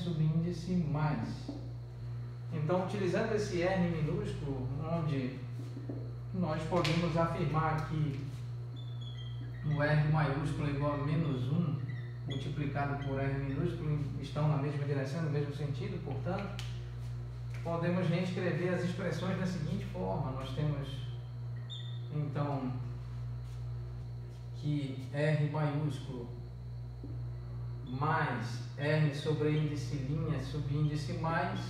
subíndice mais. Então, utilizando esse R minúsculo, onde nós podemos afirmar que o R maiúsculo é igual a menos 1 multiplicado por R minúsculo estão na mesma direção, no mesmo sentido, portanto, podemos reescrever as expressões da seguinte forma. Nós temos, então, que R maiúsculo mais R sobre índice linha subíndice mais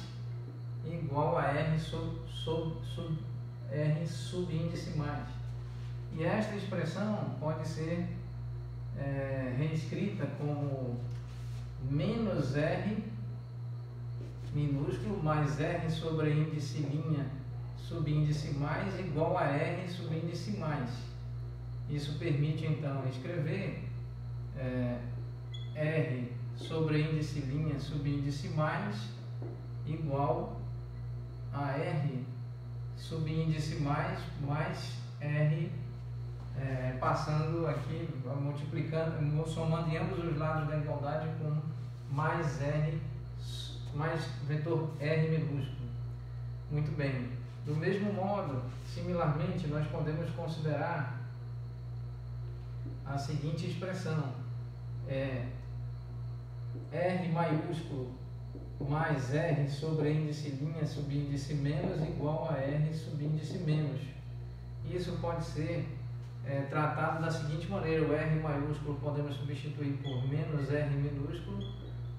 igual a R R subíndice mais. E esta expressão pode ser reescrita como menos R minúsculo mais R sobre índice linha subíndice mais igual a R subíndice mais. Isso permite então escrever R sobre índice linha subíndice mais igual a R subíndice mais R, passando aqui, multiplicando, somando em ambos os lados da igualdade com mais R, mais vetor R minúsculo. Muito bem. Do mesmo modo, similarmente, nós podemos considerar a seguinte expressão: R maiúsculo mais R sobre índice linha subíndice menos igual a R subíndice menos. Isso pode ser tratado da seguinte maneira: o R maiúsculo podemos substituir por menos R minúsculo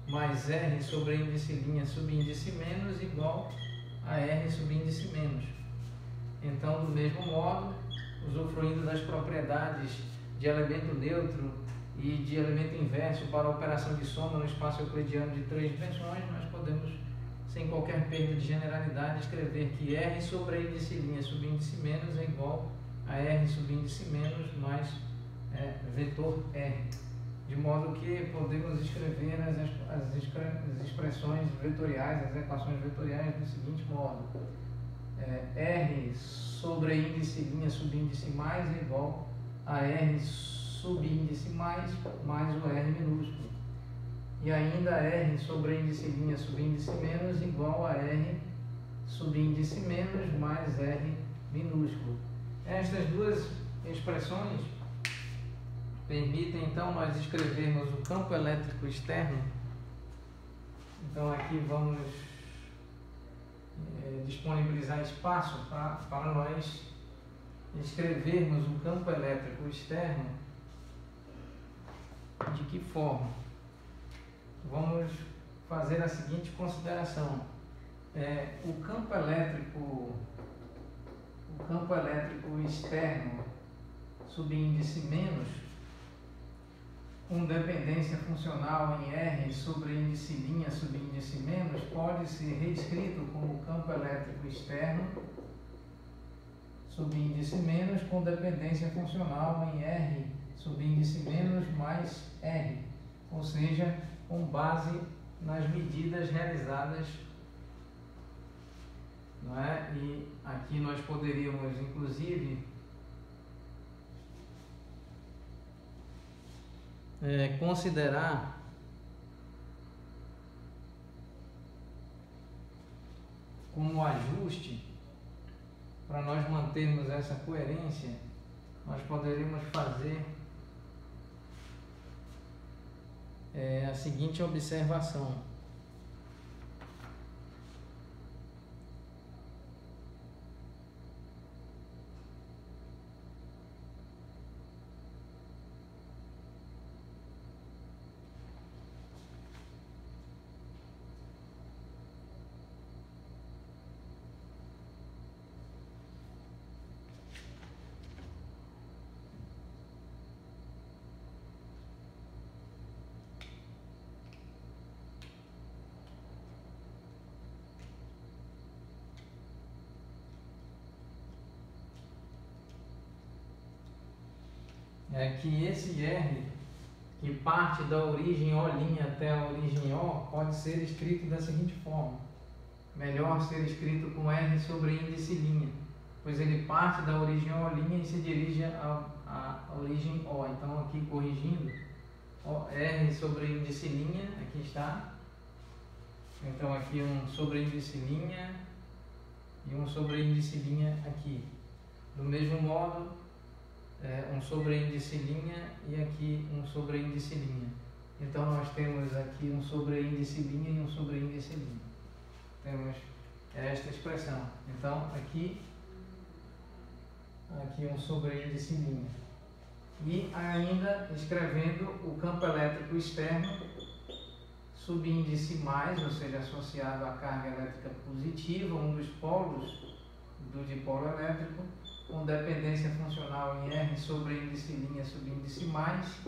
mais R sobre índice linha subíndice menos igual a R subíndice menos. Então, do mesmo modo, usufruindo das propriedades de elemento neutro e de elemento inverso para a operação de soma no espaço euclidiano de 3 dimensões, nós podemos, sem qualquer perda de generalidade, escrever que R sobre índice linha subíndice menos é igual a R subíndice menos mais vetor R. De modo que podemos escrever as expressões vetoriais, as equações vetoriais do seguinte modo: R sobre índice linha subíndice mais é igual a R subíndice mais o R minúsculo. E ainda R sobre índice linha subíndice menos igual a R subíndice menos mais R minúsculo. Estas duas expressões permitem então nós escrevermos o campo elétrico externo. Então aqui vamos disponibilizar espaço para nós escrevermos o campo elétrico externo. De que forma? Vamos fazer a seguinte consideração: o campo elétrico externo subíndice menos, com dependência funcional em R sobre índice linha subíndice menos, pode ser reescrito como campo elétrico externo subíndice menos com dependência funcional em R subíndice menos mais R, ou seja, com base nas medidas realizadas, não é? E aqui nós poderíamos inclusive considerar como ajuste, para nós mantermos essa coerência, nós poderíamos fazer a seguinte observação: que esse R, que parte da origem O' até a origem O, pode ser escrito da seguinte forma: melhor ser escrito com R sobre índice linha, pois ele parte da origem O' e se dirige à origem O. Então aqui corrigindo, R sobre índice linha, aqui está, Então aqui um sobreíndice linha e um sobreíndice linha aqui. Do mesmo modo, um sobreíndice linha e aqui um sobreíndice linha. Então nós temos aqui um sobreíndice linha e um sobreíndice linha. Temos esta expressão. Então aqui um sobreíndice linha. E ainda escrevendo o campo elétrico externo, subíndice mais, ou seja, associado à carga elétrica positiva, um dos polos do dipolo elétrico, com dependência funcional em R sobre índice linha subíndice mais.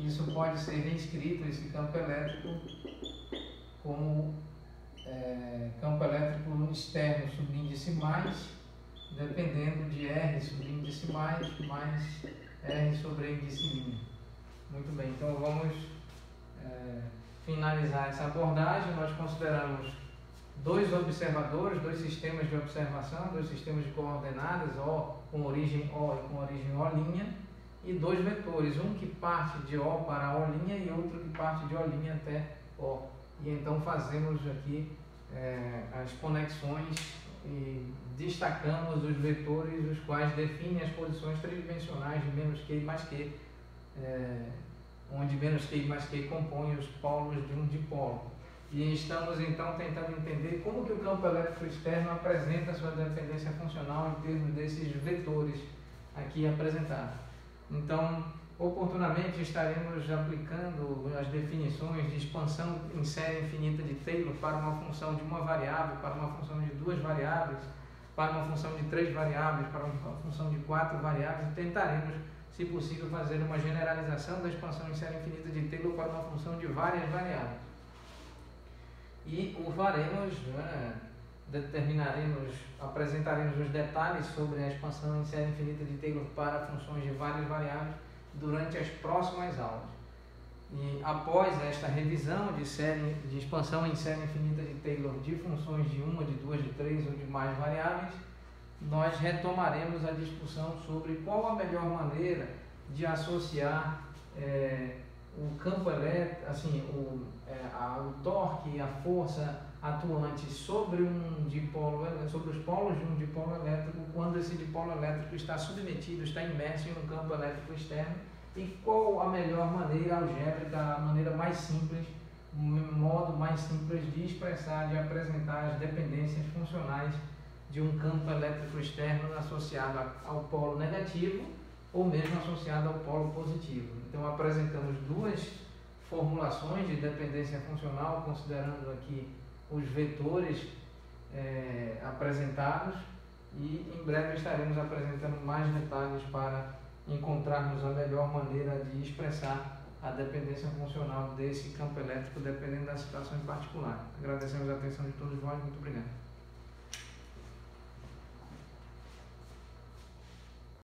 Isso pode ser reescrito, esse campo elétrico, como campo elétrico externo subíndice mais, dependendo de R subíndice mais R sobre índice linha. Muito bem, então vamos finalizar essa abordagem. Nós consideramos dois observadores, dois sistemas de observação, dois sistemas de coordenadas, O com origem O e com origem O', e dois vetores, um que parte de O para O' e outro que parte de O' até O. E então fazemos aqui as conexões e destacamos os vetores, os quais definem as posições tridimensionais de menos Q e mais Q, onde menos Q e mais Q compõem os polos de um dipolo. E estamos então tentando entender como que o campo elétrico externo apresenta a sua dependência funcional em termos desses vetores aqui apresentados. Então, oportunamente estaremos aplicando as definições de expansão em série infinita de Taylor para uma função de uma variável, para uma função de duas variáveis, para uma função de três variáveis, para uma função de quatro variáveis, e tentaremos, se possível, fazer uma generalização da expansão em série infinita de Taylor para uma função de várias variáveis. E o faremos, apresentaremos os detalhes sobre a expansão em série infinita de Taylor para funções de várias variáveis durante as próximas aulas. E após esta revisão de expansão em série infinita de Taylor de funções de uma, de duas, de três ou de mais variáveis, nós retomaremos a discussão sobre qual a melhor maneira de associar o campo elétrico, assim, o torque e a força atuante sobre sobre os polos de um dipolo elétrico, quando esse dipolo elétrico está submetido, está imerso em um campo elétrico externo, e qual a melhor maneira algébrica, a maneira mais simples, o modo mais simples de expressar, de apresentar as dependências funcionais de um campo elétrico externo associado ao polo negativo ou mesmo associado ao polo positivo. Então apresentamos duas formulações de dependência funcional, considerando aqui os vetores apresentados, e em breve estaremos apresentando mais detalhes para encontrarmos a melhor maneira de expressar a dependência funcional desse campo elétrico, dependendo da situação em particular. Agradecemos a atenção de todos vós, muito obrigado.